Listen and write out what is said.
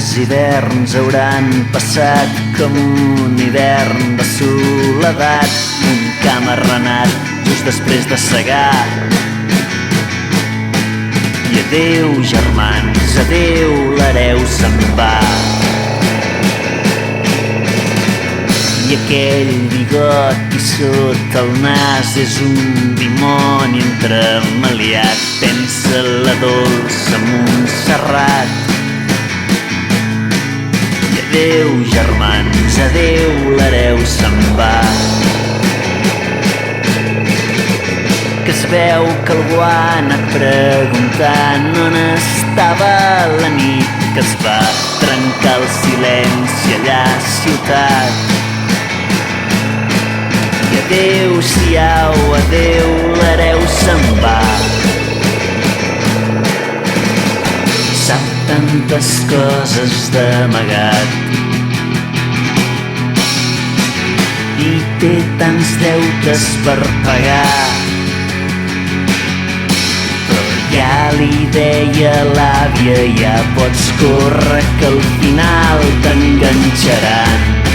els hiverns hauran passat com un hivern de soledat, un camp arrenat just després de segar. I adéu, germans, adéu, l'hereu se'n va. I aquell bigot i sota el nas és un dimoni entremaliat. Pensa la dolça Montserrat. I adéu, germans, adéu, l'hereu se'n va. Que es veu que algú ha anat preguntant on estava la nit, que es va trencar el silenci allà a ciutat. I adéu-siau, adéu, l'hereu se'n va. Sap tantes coses d'amagat i té tants deutes per pagar. Ja li deia l'àvia, ja pots córrer que al final t'enganxaran.